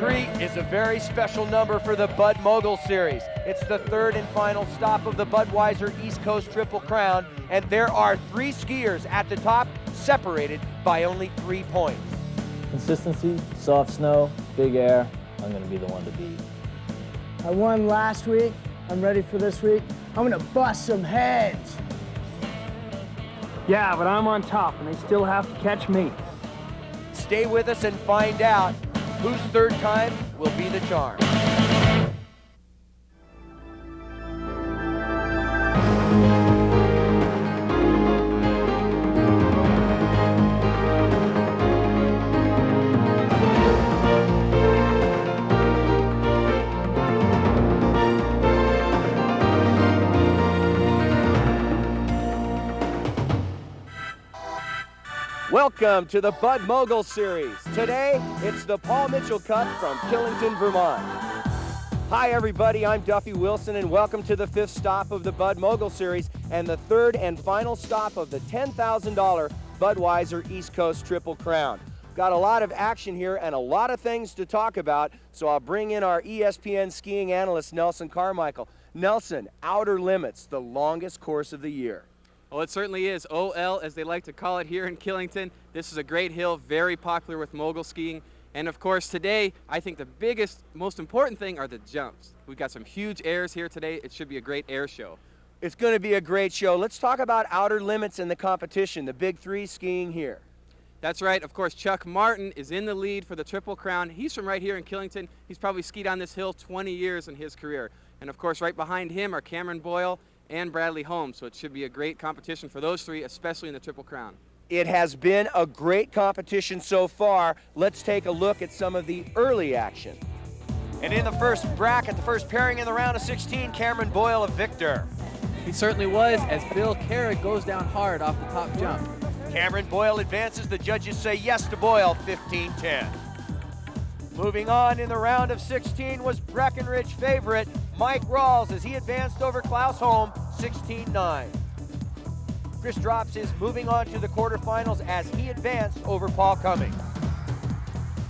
3 is a very special number for the Bud Mogul Series. It's the third and final stop of the Budweiser East Coast Triple Crown, and there are 3 skiers at the top, separated by only 3 points. Consistency, soft snow, big air. I'm going to be the one to beat. I won last week. I'm ready for this week. I'm going to bust some heads. Yeah, but I'm on top, and they still have to catch me. Stay with us and find out whose third time will be the charm. Welcome to the Bud Mogul Series. Today, it's the Paul Mitchell Cup from Killington, Vermont. Hi everybody, I'm Duffy Wilson and welcome to the 5th stop of the Bud Mogul Series and the 3rd and final stop of the $10,000 Budweiser East Coast Triple Crown. Got a lot of action here and a lot of things to talk about, so I'll bring in our ESPN skiing analyst, Nelson Carmichael. Nelson, Outer Limits, the longest course of the year. Well, it certainly is. OL, as they like to call it here in Killington. This is a great hill, very popular with mogul skiing. And of course, today, I think the biggest, most important thing are the jumps. We've got some huge airs here today. It should be a great air show. It's going to be a great show. Let's talk about Outer Limits in the competition, the big 3 skiing here. That's right. Of course, Chuck Martin is in the lead for the Triple Crown. He's from right here in Killington. He's probably skied on this hill 20 years in his career. And of course, right behind him are Cameron Boyle and Bradley Holmes, so it should be a great competition for those 3, especially in the Triple Crown. It has been a great competition so far. Let's take a look at some of the early action. And in the first bracket, the first pairing in the round of 16, Cameron Boyle, a victor. He certainly was, as Bill Carrick goes down hard off the top jump. Cameron Boyle advances. The judges say yes to Boyle, 15-10. Moving on in the round of 16 was Breckenridge favorite Mike Rawls as he advanced over Klaus Holm, 16-9. Chris Drops is moving on to the quarterfinals as he advanced over Paul Cummings.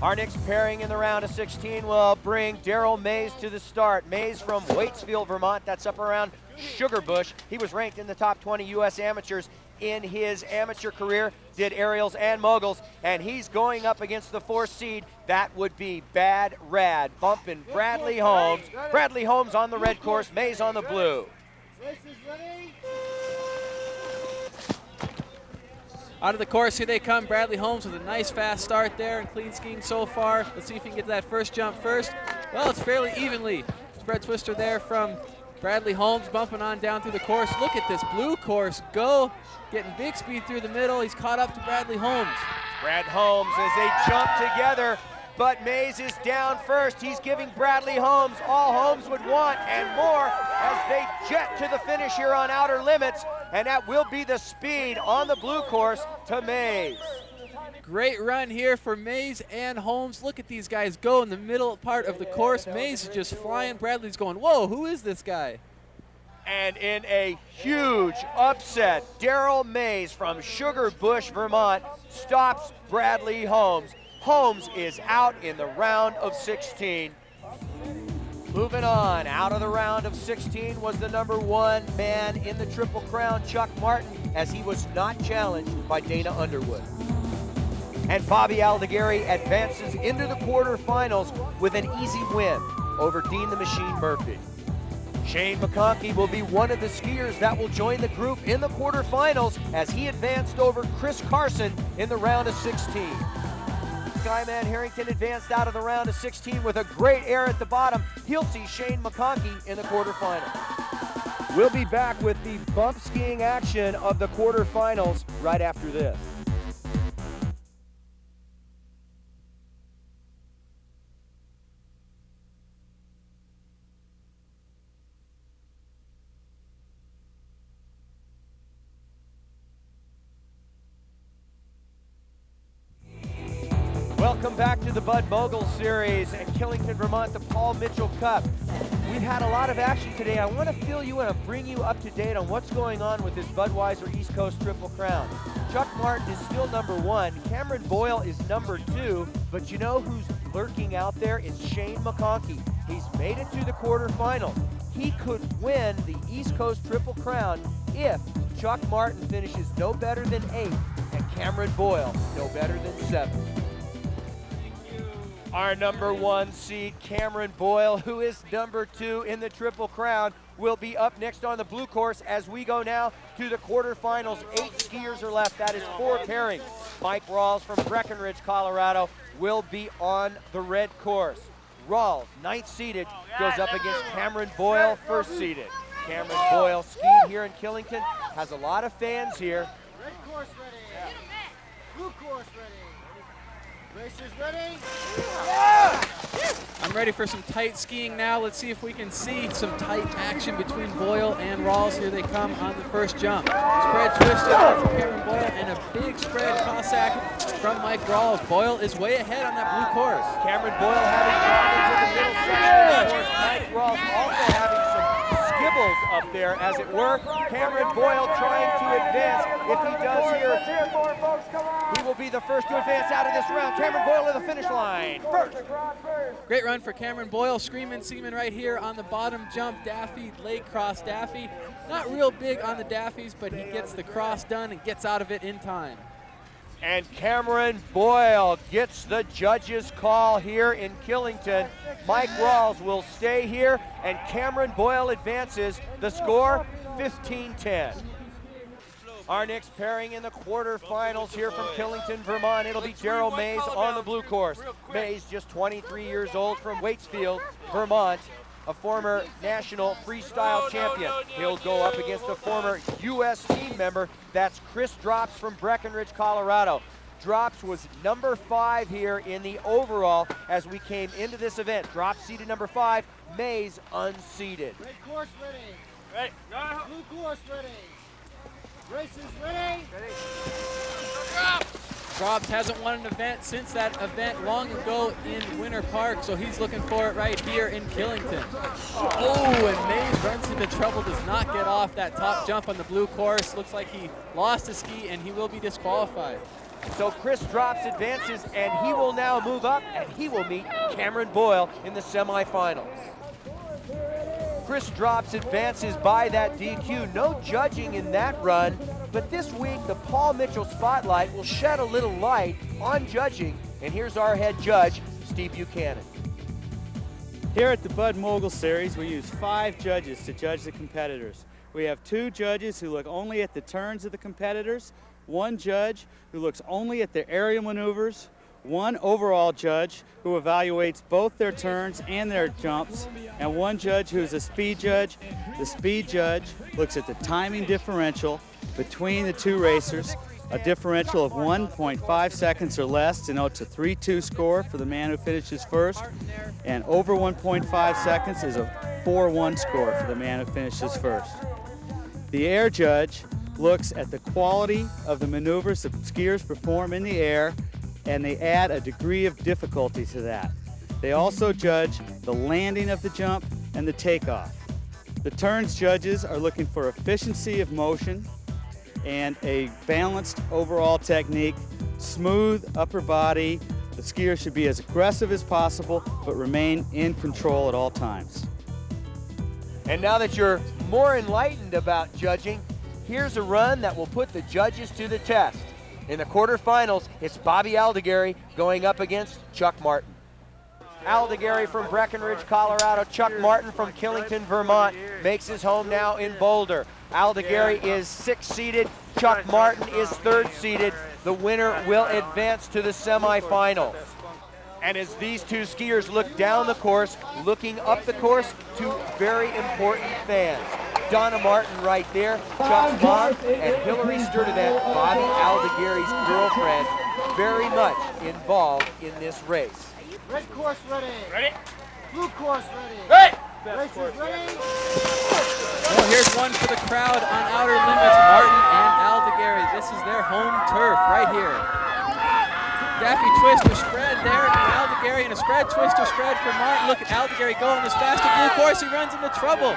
Our next pairing in the round of 16 will bring Daryl Mays to the start. Mays from Waitsfield, Vermont, that's up around Sugarbush. He was ranked in the top 20 U.S. amateurs in his amateur career, did aerials and moguls, and he's going up against the 4th seed. That would be Bad Rad, bumping Bradley Holmes. Bradley Holmes on the red course, Mays on the blue. Out of the course, here they come. Bradley Holmes with a nice fast start there and clean skiing so far. Let's see if he can get to that first jump first. Well, it's fairly evenly. Spread twister there from Bradley Holmes bumping on down through the course. Look at this blue course go. Getting big speed through the middle. He's caught up to Bradley Holmes. Brad Holmes as they jump together, but Mays is down first. He's giving Bradley Holmes all Holmes would want and more as they jet to the finish here on Outer Limits, and that will be the speed on the blue course to Mays. Great run here for Mays and Holmes. Look at these guys go in the middle part of the course. Mays is just flying. Bradley's going, whoa, who is this guy? And in a huge upset, Daryl Mays from Sugarbush, Vermont, stops Bradley Holmes. Holmes is out in the round of 16. Moving on, out of the round of 16 was the number 1 man in the Triple Crown, Chuck Martin, as he was not challenged by Dana Underwood. And Bobby Aldegari advances into the quarterfinals with an easy win over Dean the Machine Murphy. Shane McConkey will be one of the skiers that will join the group in the quarterfinals as he advanced over Chris Carson in the round of 16. Skyman Harrington advanced out of the round of 16 with a great air at the bottom. He'll see Shane McConkey in the quarterfinals. We'll be back with the bump skiing action of the quarterfinals right after this. Welcome back to the Bud Mogul Series at Killington, Vermont, the Paul Mitchell Cup. We've had a lot of action today. I want to fill you in and bring you up to date on what's going on with this Budweiser East Coast Triple Crown. Chuck Martin is still number 1. Cameron Boyle is number 2. But you know who's lurking out out there is Shane McConkey. He's made it to the quarterfinals. He could win the East Coast Triple Crown if Chuck Martin finishes no better than 8th and Cameron Boyle no better than 7th. Our number 1 seed, Cameron Boyle, who is number 2 in the Triple Crown, will be up next on the blue course as we go now to the quarterfinals. 8 skiers are left. That is 4 pairings. Mike Rawls from Breckenridge, Colorado, will be on the red course. Rawls, 9th seeded, goes up against Cameron Boyle, 1st seeded. Cameron Boyle skied here in Killington, has a lot of fans here. Red course ready. Blue course ready. Racers ready? Yeah! I'm ready for some tight skiing now. Let's see if we can see some tight action between Boyle and Rawls. Here they come on the first jump. Spread twisted from Cameron Boyle and a big spread Cossack from Mike Rawls. Boyle is way ahead on that blue course. Cameron Boyle having problems in the middle section. Of course, Mike Rawls also having some skibbles up there, as it were. Cameron Boyle trying to advance. If he does here, he will be the first to advance out of this round. Cameron Boyle to the finish line first. Great run for Cameron Boyle. Screaming Seaman right here on the bottom jump. Daffy, leg cross Daffy. Not real big on the Daffies, but he gets the cross done and gets out of it in time. And Cameron Boyle gets the judge's call here in Killington. Mike Rawls will stay here, and Cameron Boyle advances. The score, 15-10. Our next pairing in the quarterfinals here from Killington, Vermont, it'll be Daryl Mays on the blue course. Mays, just 23 years old, from Waitsfield, Vermont, a former national freestyle champion. He'll go up against a former U.S. team member. That's Chris Drops from Breckenridge, Colorado. Drops was number 5 here in the overall as we came into this event. Drops seated number 5, Mays unseated. Red course ready. Ready. Blue course ready. Racers ready. Drops hasn't won an event since that event long ago in Winter Park, so he's looking for it right here in Killington. Oh, and Mays runs into trouble, does not get off that top jump on the blue course. Looks like he lost his ski and he will be disqualified. So Chris Drops advances, and he will now move up, and he will meet Cameron Boyle in the semifinals. Chris Drops advances by that DQ. No judging in that run, but this week the Paul Mitchell Spotlight will shed a little light on judging, and here's our head judge, Steve Buchanan. Here at the Bud Mogul Series, we use 5 judges to judge the competitors. We have 2 judges who look only at the turns of the competitors, 1 judge who looks only at their aerial maneuvers, 1 overall judge who evaluates both their turns and their jumps, and 1 judge who is a speed judge. The speed judge looks at the timing differential between the 2 racers. A differential of 1.5 seconds or less denotes a 3-2 score for the man who finishes first, and over 1.5 seconds is a 4-1 score for the man who finishes first. The air judge looks at the quality of the maneuvers that skiers perform in the air, and they add a degree of difficulty to that. They also judge the landing of the jump and the takeoff. The turns judges are looking for efficiency of motion and a balanced overall technique, smooth upper body. The skier should be as aggressive as possible, but remain in control at all times. And now that you're more enlightened about judging, here's a run that will put the judges to the test. In the quarterfinals, it's Bobby Aldegary going up against Chuck Martin. Aldegary from Breckenridge, Colorado. Chuck Martin from Killington, Vermont, makes his home now in Boulder. Aldegary is 6th seeded. Chuck Martin is 3rd seeded. The winner will advance to the semifinals. And as these 2 skiers look down the course, looking up the course, 2 very important fans. Donna Martin right there, Chuck's mom, and Hillary Sturdivant, Bobby Aldegary's girlfriend, very much involved in this race. Red course ready. Ready? Blue course ready. Ready! Racers ready. Well, here's one for the crowd on Outer Limits, Martin and Aldegary. This is their home turf right here. Daffy twister spread there for Aldegary, and a spread twister spread for Martin. Look at Aldegary going on this faster blue course. He runs into trouble.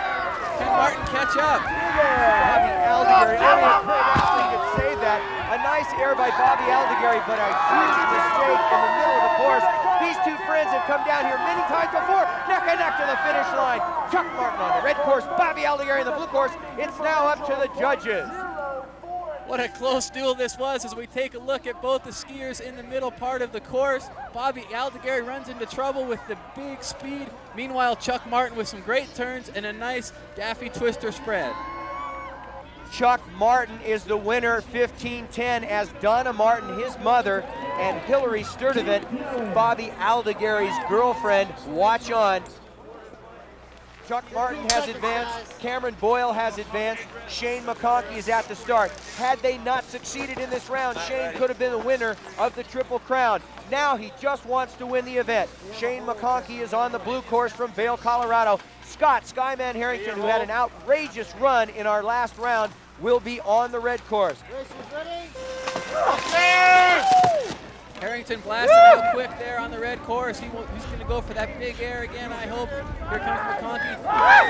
Can Martin catch up? Bobby Aldegary, only a great athlete could say that. A nice air by Bobby Aldegary, but a huge mistake in the middle of the course. He These two friends have come down here many times before, neck and neck to the finish line. Chuck Martin on the red course, Bobby Aldegari on the blue course. It's now up to the judges. What a close duel this was as we take a look at both the skiers in the middle part of the course. Bobby Aldegari runs into trouble with the big speed. Meanwhile, Chuck Martin with some great turns and a nice Daffy Twister spread. Chuck Martin is the winner, 15-10, as Donna Martin, his mother, and Hillary Sturdivant, Bobby Aldegari's girlfriend, watch on. Chuck Martin has advanced, Cameron Boyle has advanced, Shane McConkey is at the start. Had they not succeeded in this round, Shane could have been the winner of the Triple Crown. Now he just wants to win the event. Shane McConkey is on the blue course from Vail, Colorado. Scott Skyman Harrington, who had an outrageous run in our last round, will be on the red course. Harrington blasted out quick there on the red course. He's going to go for that big air again, I hope. Here comes McConkey.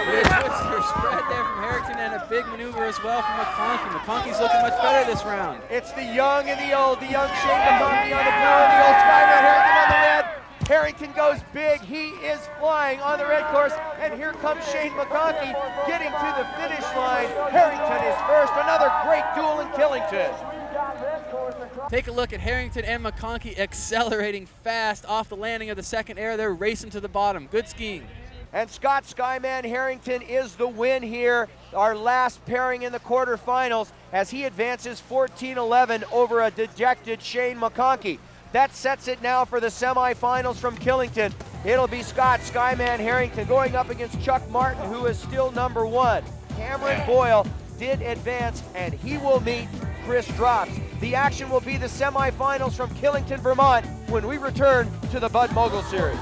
Good twister spread there from Harrington and a big maneuver as well from McConkey. McConkey's looking much better this round. It's the young and the old. The young Shane McConkey on the blue and the old Skyman Harrington on the red. Harrington goes big. He is flying on the red course. And here comes Shane McConkey getting to the finish line. Harrington is first. Another great duel in Killington. Take a look at Harrington and McConkey accelerating fast off the landing of the second air. They're racing to the bottom. Good skiing. And Scott Skyman Harrington is the win here. Our last pairing in the quarterfinals as he advances 14-11 over a dejected Shane McConkey. That sets it now for the semifinals from Killington. It'll be Scott Skyman Harrington going up against Chuck Martin, who is still number one. Cameron Boyle did advance, and he will meet Chris Drops. The action will be the semifinals from Killington, Vermont, when we return to the Bud Mogul Series.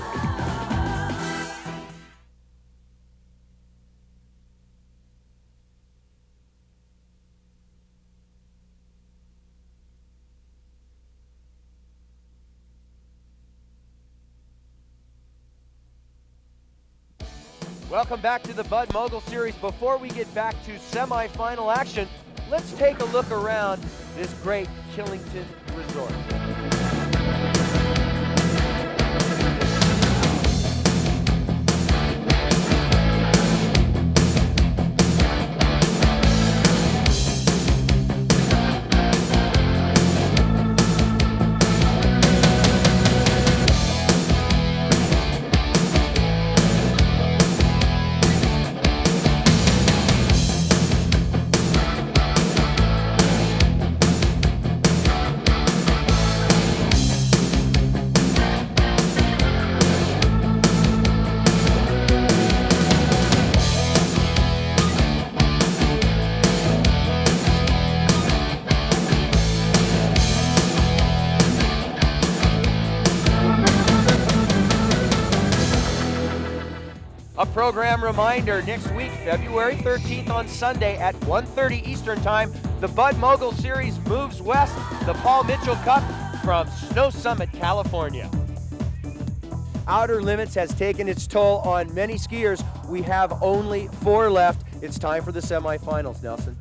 Welcome back to the Bud Mogul Series. Before we get back to semifinal action, let's take a look around this great Killington resort. A program reminder, next week, February 13th on Sunday at 1:30 Eastern Time, the Bud Mogul Series moves west, the Paul Mitchell Cup from Snow Summit, California. Outer Limits has taken its toll on many skiers. We have only 4 left. It's time for the semifinals, Nelson.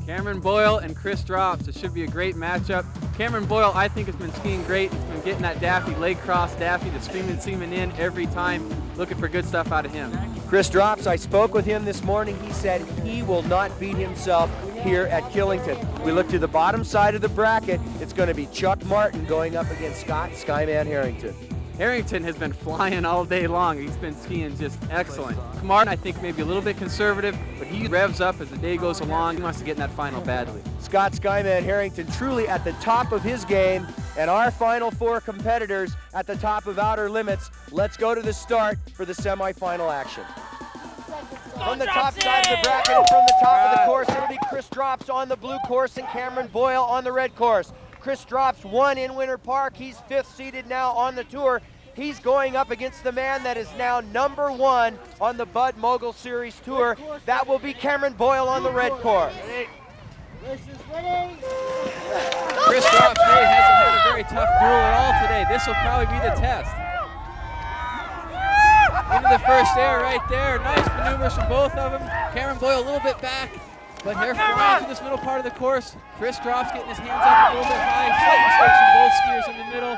Cameron Boyle and Chris Drops. It should be a great matchup. Cameron Boyle, I think, has been skiing great. He's been getting that Daffy, leg cross Daffy, the screaming seaman in every time. Looking for good stuff out of him. Chris Drops, I spoke with him this morning. He said he will not beat himself here at Killington. We look to the bottom side of the bracket. It's going to be Chuck Martin going up against Scott Skyman Harrington. Harrington has been flying all day long. He's been skiing just excellent. Martin, I think, maybe a little bit conservative, but he revs up as the day goes along. He wants to get in that final badly. Scott Skyman Harrington truly at the top of his game, and our final 4 competitors at the top of Outer Limits. Let's go to the start for the semifinal action. From the top side of the bracket and from the top of the course, it'll be Chris Drops on the blue course and Cameron Boyle on the red course. Chris Drops won in Winter Park. He's 5th seeded now on the tour. He's going up against the man that is now number 1 on the Bud Mogul Series Tour. That will be Cameron Boyle on the red course. Chris Drops really hasn't had a very tough duel at all today. This will probably be the test. Into the first air right there. Nice maneuvers from both of them. Cameron Boyle a little bit back, but they're flying through this middle part of the course. Chris Drops getting his hands up a little bit high. Slight mistakes from both skiers in the middle.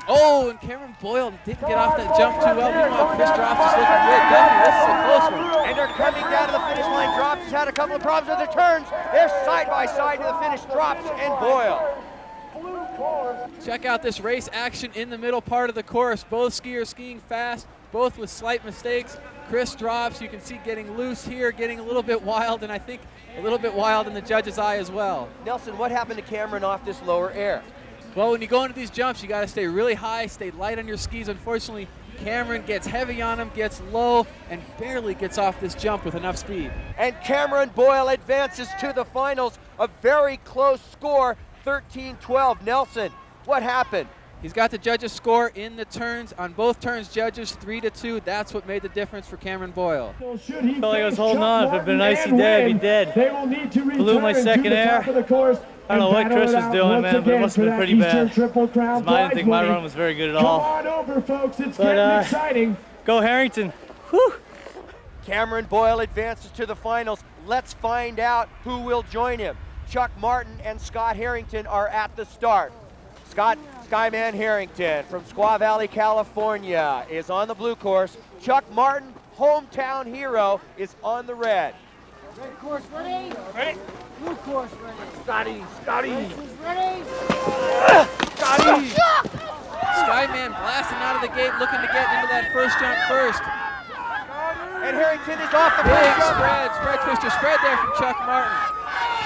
Oh, and Cameron Boyle didn't get off that jump too well. Meanwhile, Chris Drops is looking good. Definitely, this is a close one. And they're coming down to the finish line. Drops has had a couple of problems with the turns. They're side by side to the finish. Drops and Boyle. Check out this race action in the middle part of the course. Both skiers skiing fast, both with slight mistakes. Chris Drops, you can see getting loose here, getting a little bit wild, and I think a little bit wild in the judge's eye as well. Nelson, what happened to Cameron off this lower air? Well, when you go into these jumps, you got to stay really high, stay light on your skis. Unfortunately, Cameron gets heavy on him, gets low, and barely gets off this jump with enough speed. And Cameron Boyle advances to the finals. A very close score, 13-12. Nelson, what happened? He's got the judges' score in the turns. On both turns, judges 3-2. That's what made the difference for Cameron Boyle. I felt like I was holding on. If it had been an icy day, I'd be dead. Blew my second air. I don't know what Chris was doing, man, but it must have been pretty bad. I didn't think my run was very good at all. Come on over, folks. It's But, getting exciting. Go Harrington. Whew. Cameron Boyle advances to the finals. Let's find out who will join him. Chuck Martin and Scott Harrington are at the start. Scott Skyman Harrington from Squaw Valley, California is on the blue course. Chuck Martin, hometown hero, is on the red. Red course ready? Ready? Blue course ready. Scotty. Racers ready? Scotty. Skyman blasting out of the gate, looking to get into that first jump first. And Harrington is off the Big first jump. spread twister spread there from Chuck Martin.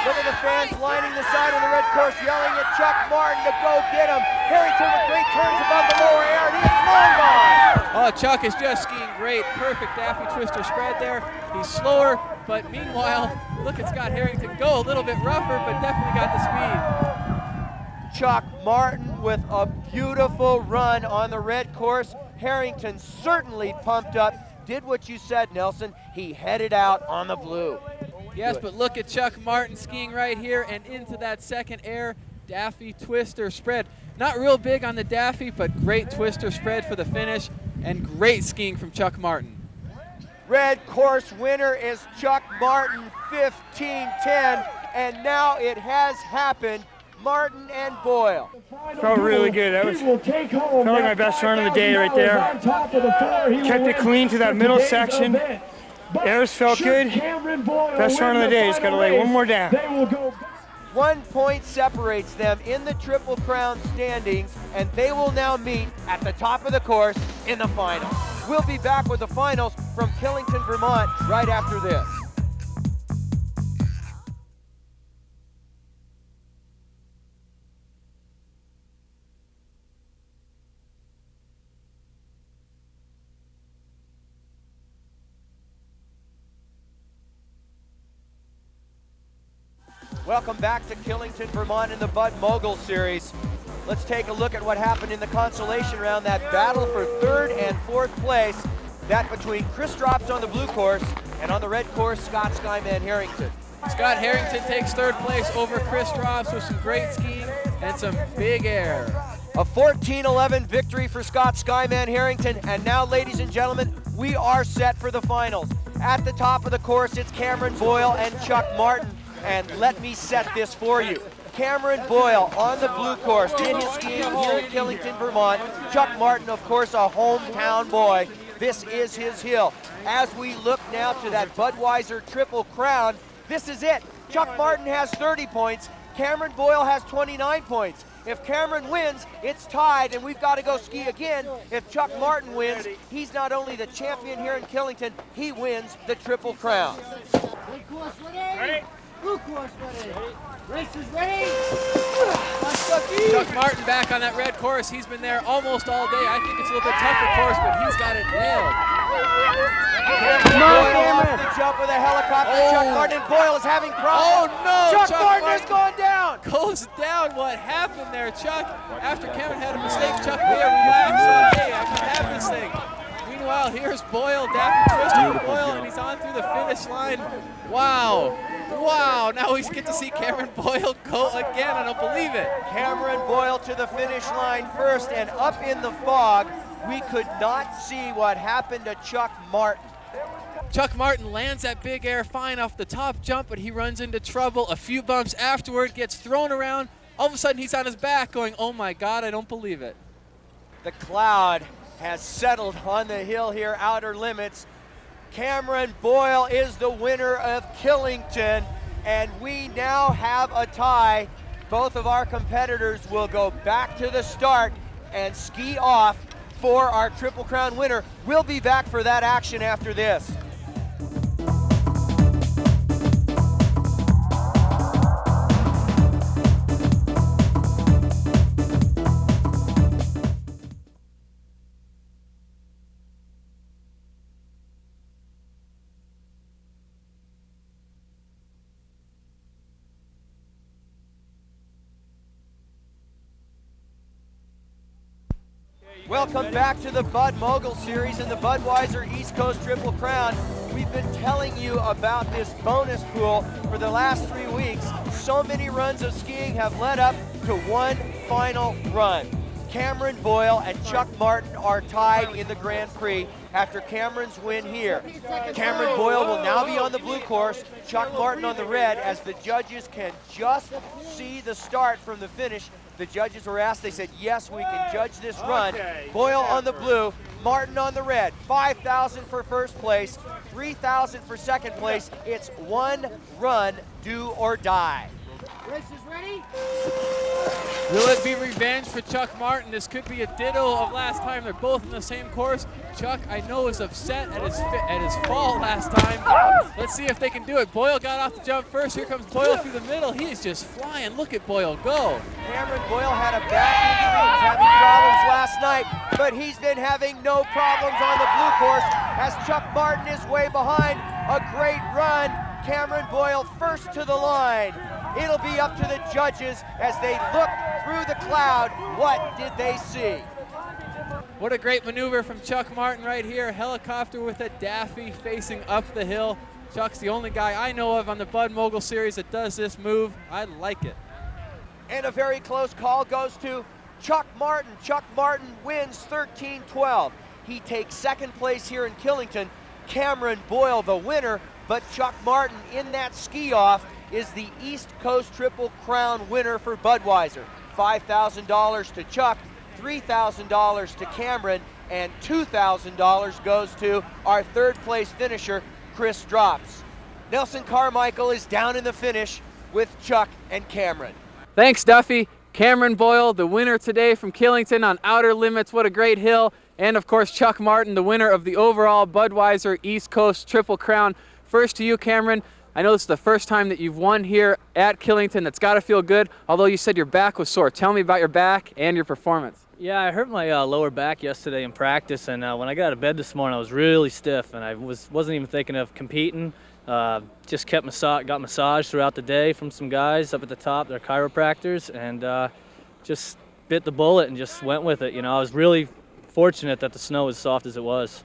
Look at the fans lining the side of the red course, yelling at Chuck Martin to go get him. Harrington with great turns above the lower air, and he's long gone. Oh, Chuck is just skiing great. Perfect daffy twister spread there. He's slower, but meanwhile, look at Scott Harrington go a little bit rougher, but definitely got the speed. Chuck Martin with a beautiful run on the red course. Harrington certainly pumped up. Did what you said, Nelson. He headed out on the blue. Yes, but look at Chuck Martin skiing right here and into that second air daffy twister spread. Not real big on the daffy, but great twister spread for the finish and great skiing from Chuck Martin. Red course winner is Chuck Martin, 15-10, and now it has happened. Martin and Boyle. Felt really good. That was felt like my best run of the day right there. Kept it clean to that middle section. Airs felt good. Best run of the day. Just got to lay one more down. 1 point separates them in the Triple Crown standings, and they will now meet at the top of the course in the finals. We'll be back with the finals from Killington, Vermont, right after this. Welcome back to Killington, Vermont in the Bud Mogul Series. Let's take a look at what happened in the consolation round, that battle for third and fourth place, that between Chris Drops on the blue course and on the red course, Scott Skyman Harrington. Scott Harrington takes third place over Chris Drops with some great skiing and some big air. A 14-11 victory for Scott Skyman Harrington, and now, ladies and gentlemen, we are set for the finals. At the top of the course, it's Cameron Boyle and Chuck Martin. And let me set this for you. Cameron Boyle on the blue course, did his skiing here in Killington, Vermont. Chuck Martin, of course, a hometown boy. This is his hill. As we look now to that Budweiser Triple Crown, this is it. Chuck Martin has 30 points. Cameron Boyle has 29 points. If Cameron wins, it's tied, and we've got to go ski again. If Chuck Martin wins, he's not only the champion here in Killington, he wins the Triple Crown. Red course ready? Blue course ready. Racers ready? Chuck Martin back on that red course. He's been there almost all day. I think it's a little bit tougher course, but he's got it nailed. Boyle off the jump with a helicopter. Oh. Chuck Martin. Boyle is having problems. Oh no! Chuck Martin has gone down. Goes down. What happened there, Chuck? After Cameron had a mistake, Chuck Beer relaxed. Hey, I can have this thing. Meanwhile, here's Boyle, daffy twister for Boyle, and he's on through the finish line. Wow. Wow, now we get to see Cameron Boyle go again. I don't believe it. Cameron Boyle to the finish line first, and up in the fog, we could not see what happened to Chuck Martin. Chuck Martin lands that big air fine off the top jump, but he runs into trouble. A few bumps afterward, gets thrown around. All of a sudden, he's on his back going, oh my God, I don't believe it. The cloud has settled on the hill here, outer limits. Cameron Boyle is the winner of Killington, and we now have a tie. Both of our competitors will go back to the start and ski off for our Triple Crown winner. We'll be back for that action after this. Welcome back to the Bud Mogul Series and the Budweiser East Coast Triple Crown. We've been telling you about this bonus pool for the last 3 weeks. So many runs of skiing have led up to one final run. Cameron Boyle and Chuck Martin are tied in the Grand Prix after Cameron's win here. Cameron Boyle will now be on the blue course, Chuck Martin on the red, as the judges can just see the start from the finish. The judges were asked, they said, yes, we can judge this run. Boyle on the blue, Martin on the red. 5,000 for first place, 3,000 for second place. It's one run, do or die. Race is ready. Will it be revenge for Chuck Martin? This could be a ditto of last time. They're both in the same course. Chuck, I know, was upset at his fall last time. Let's see if they can do it. Boyle got off the jump first. Here comes Boyle through the middle. He is just flying. Look at Boyle go. Cameron Boyle had a back injury. He was having problems last night, but he's been having no problems on the blue course as Chuck Martin is way behind. A great run. Cameron Boyle first to the line. It'll be up to the judges as they look through the cloud. What did they see? What a great maneuver from Chuck Martin right here. Helicopter with a Daffy facing up the hill. Chuck's the only guy I know of on the Bud Mogul Series that does this move. I like it. And a very close call goes to Chuck Martin. Chuck Martin wins 13-12. He takes second place here in Killington. Cameron Boyle the winner, but Chuck Martin in that ski-off is the East Coast Triple Crown winner for Budweiser. $5,000 to Chuck, $3,000 to Cameron, and $2,000 goes to our third place finisher, Chris Drops. Nelson Carmichael is down in the finish with Chuck and Cameron. Thanks, Duffy. Cameron Boyle, the winner today from Killington on Outer Limits. What a great hill. And of course, Chuck Martin, the winner of the overall Budweiser East Coast Triple Crown. First to you, Cameron. I know this is the first time that you've won here at Killington. That's got to feel good, although you said your back was sore. Tell me about your back and your performance. Yeah, I hurt my lower back yesterday in practice, and when I got out of bed this morning, I was really stiff, and I wasn't even thinking of competing. Just got massaged throughout the day from some guys up at the top. They're chiropractors, and just bit the bullet and just went with it. You know, I was really fortunate that the snow was soft as it was.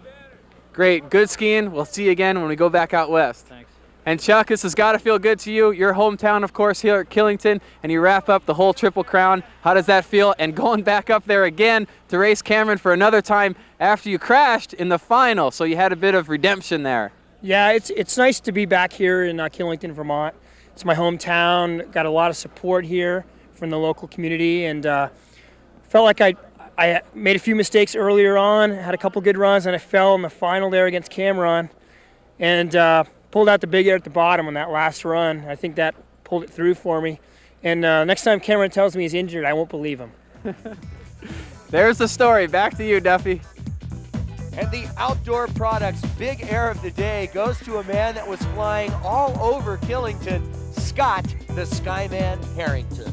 Great, good skiing. We'll see you again when we go back out west. Thanks. And Chuck, this has got to feel good to you. Your hometown, of course, here at Killington, and you wrap up the whole Triple Crown. How does that feel? And going back up there again to race Cameron for another time after you crashed in the final, so you had a bit of redemption there. Yeah, it's nice to be back here in Killington, Vermont. It's my hometown. Got a lot of support here from the local community, and felt like I made a few mistakes earlier on, had a couple good runs, and I fell in the final there against Cameron, and pulled out the big air at the bottom on that last run. I think that pulled it through for me. And next time Cameron tells me he's injured, I won't believe him. There's the story. Back to you, Duffy. And the Outdoor Products Big Air of the Day goes to a man that was flying all over Killington, Scott the Skyman Harrington.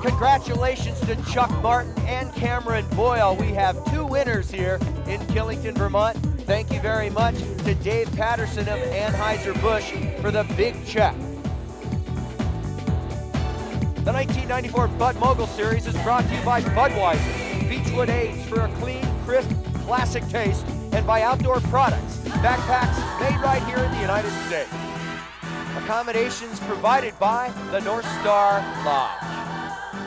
Congratulations to Chuck Martin and Cameron Boyle. We have two winners here in Killington, Vermont. Thank you very much to Dave Patterson of Anheuser-Busch for the big check. The 1994 Bud Mogul Series is brought to you by Budweiser, Beechwood Aids for a clean, crisp, classic taste, and by Outdoor Products, backpacks made right here in the United States. Accommodations provided by the North Star Lodge.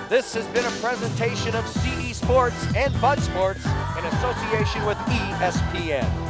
This has been a presentation of CE Sports and Bud Sports in association with ESPN.